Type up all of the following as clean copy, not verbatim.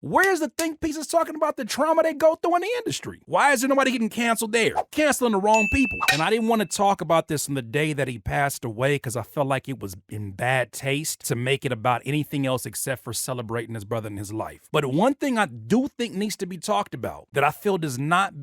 Where's the think pieces talking about the trauma they go through in the industry? Why is there nobody getting canceled there? Canceling the wrong people. And I didn't want to talk about this on the day that he passed away because I felt like it was in bad taste to make it about anything else except for celebrating his brother and his life. But one thing I do think needs to be talked about that I feel is not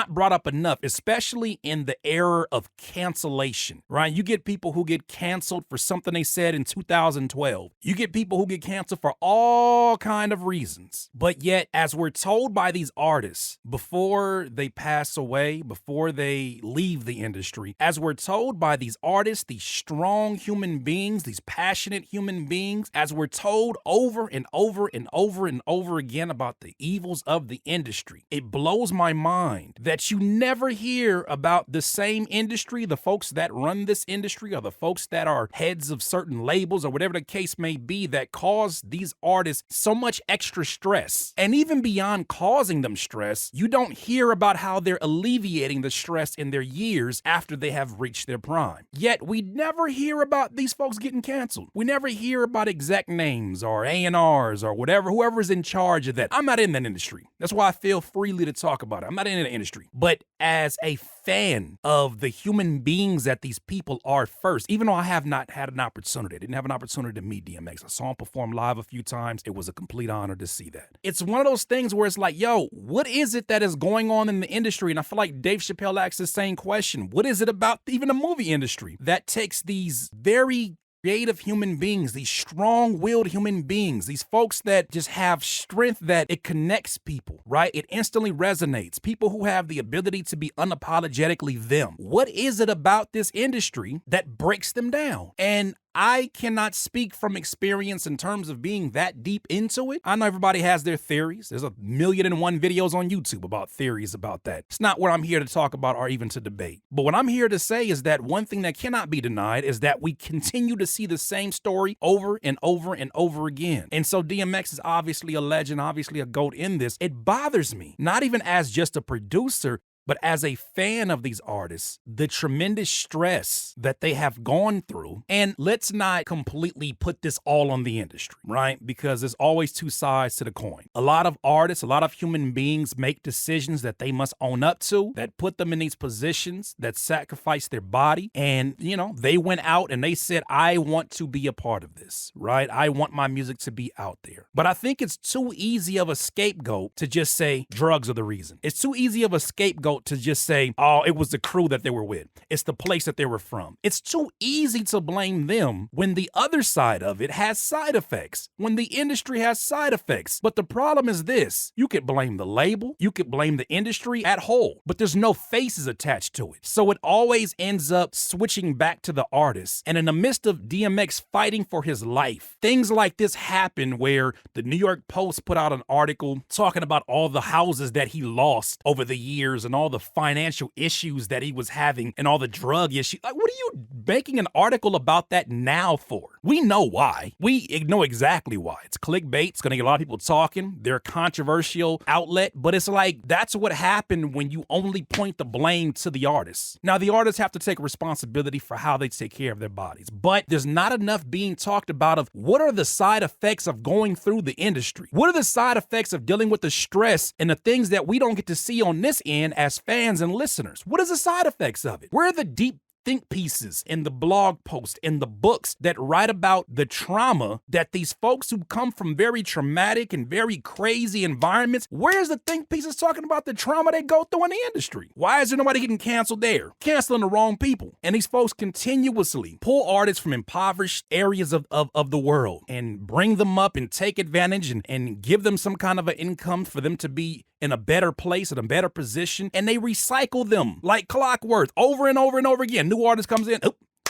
brought up enough, especially in the era of cancellation, right? You get people who get canceled for something they said in 2012. You get people who get canceled for all kind of reasons. But yet, as we're told by these artists before they pass away, before they leave the industry, as we're told by these artists, these strong human beings, these passionate human beings, as we're told over and over and over and over again about the evils of the industry, it blows my mind that you never hear about the same industry, the folks that run this industry or the folks that are heads of certain labels or whatever the case may be that cause these artists so much extra stress. And even beyond causing them stress, you don't hear about how they're alleviating the stress in their years after they have reached their prime. Yet we never hear about these folks getting canceled. We never hear about exec names or A&Rs or whatever, whoever's in charge of that. I'm not in that industry. That's why I feel freely to talk about it. I'm not in the industry. But as a fan of the human beings that these people are first, even though I have not had an opportunity, I didn't have an opportunity to meet DMX. I saw him perform live a few times. It was a complete honor to see that. It's one of those things where it's like, yo, what is it that is going on in the industry? And I feel like Dave Chappelle asks the same question. What is it about even the movie industry that takes these very creative human beings, these strong-willed human beings, these folks that just have strength that it connects people, right? It instantly resonates. People who have the ability to be unapologetically them. What is it about this industry that breaks them down? And I cannot speak from experience in terms of being that deep into it. I know everybody has their theories. There's 1,000,001 videos on YouTube about theories about that. It's not what I'm here to talk about or even to debate. But what I'm here to say is that one thing that cannot be denied is that we continue to see the same story over and over and over again. And so DMX is obviously a legend, obviously a GOAT in this. It bothers me, not even as just a producer, but as a fan of these artists, the tremendous stress that they have gone through. And let's not completely put this all on the industry, right? Because there's always two sides to the coin. A lot of artists, a lot of human beings make decisions that they must own up to, that put them in these positions, that sacrifice their body. And, they went out and they said, I want to be a part of this, right? I want my music to be out there. But I think it's too easy of a scapegoat to just say drugs are the reason. It's too easy of a scapegoat to just say, oh, it was the crew that they were with. It's the place that they were from. It's too easy to blame them when the other side of it has side effects, when the industry has side effects. But the problem is this, you could blame the label, you could blame the industry at whole, but there's no faces attached to it. So it always ends up switching back to the artist. And in the midst of DMX fighting for his life, things like this happen where the New York Post put out an article talking about all the houses that he lost over the years and all the financial issues that he was having and all the drug issues. Like, what are you making an article about that now for? We know why. We know exactly why. It's clickbait. It's going to get a lot of people talking. They're a controversial outlet, but it's like, that's what happened when you only point the blame to the artists. Now, the artists have to take responsibility for how they take care of their bodies, but there's not enough being talked about of what are the side effects of going through the industry? What are the side effects of dealing with the stress and the things that we don't get to see on this end as fans and listeners? What is the side effects of it? Where are the deep think pieces in the blog posts, in the books that write about the trauma that these folks who come from very traumatic and very crazy environments, where's the think pieces talking about the trauma they go through in the industry? Why is there nobody getting canceled there? Canceling the wrong people. And these folks continuously pull artists from impoverished areas of the world and bring them up and take advantage and give them some kind of an income for them to be in a better place, in a better position, and they recycle them like clockwork over and over and over again. New artist comes in,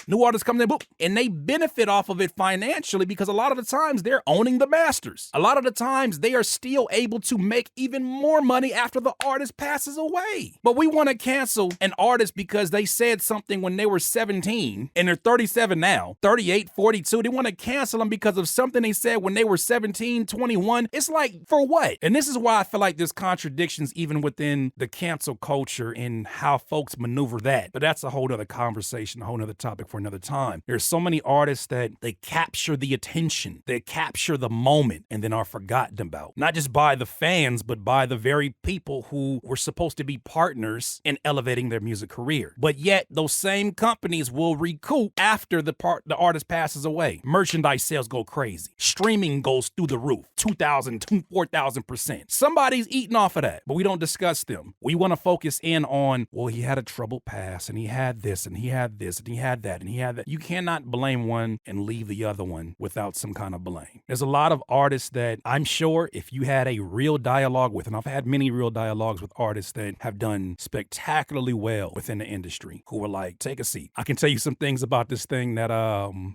New artists come in, boop, and they benefit off of it financially because a lot of the times they're owning the masters. A lot of the times they are still able to make even more money after the artist passes away. But we want to cancel an artist because they said something when they were 17 and they're 37 now, 38, 42. They want to cancel them because of something they said when they were 17, 21. It's like, for what? And this is why I feel like there's contradictions even within the cancel culture and how folks maneuver that. But that's a whole other conversation, a whole other topic for for another time. There's so many artists that they capture the attention, they capture the moment, and then are forgotten about. Not just by the fans, but by the very people who were supposed to be partners in elevating their music career. But yet, those same companies will recoup after the artist passes away. Merchandise sales go crazy. Streaming goes through the roof, 2,000, 4,000%. Somebody's eating off of that, but we don't discuss them. We want to focus in on, well, he had a troubled past, and he had this, and he had this, and he had that, and he had that. You cannot blame one and leave the other one without some kind of blame. There's a lot of artists that I'm sure if you had a real dialogue with, and I've had many real dialogues with artists that have done spectacularly well within the industry, who were like, take a seat. I can tell you some things about this thing that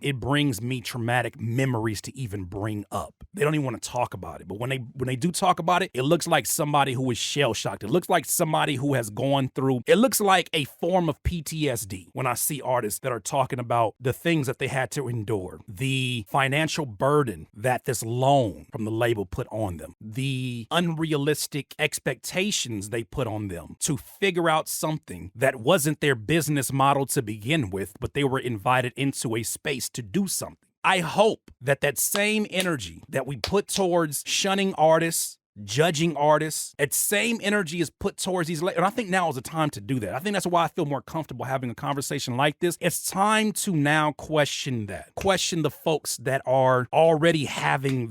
it brings me traumatic memories to even bring up. They don't even want to talk about it. But when they do talk about it, it looks like somebody who is shell-shocked. It looks like somebody who has gone through, it looks like a form of PTSD when I see artists that are talking about the things that they had to endure, the financial burden that this loan from the label put on them, the unrealistic expectations they put on them to figure out something that wasn't their business model to begin with, but they were invited into a space to do something. I hope that that same energy that we put towards shunning artists, judging artists, that same energy is put towards these. And I think now is the time to do that. I think that's why I feel more comfortable having a conversation like this. It's time to now question that. Question the folks that are already having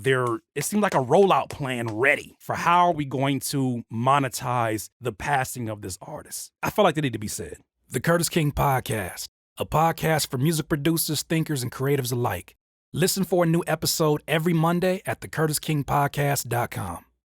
it seems like a rollout plan ready for how are we going to monetize the passing of this artist. I feel like they need to be said. The Curtis King Podcast, a podcast for music producers, thinkers, and creatives alike. Listen for a new episode every Monday at thecurtiskingpodcast.com.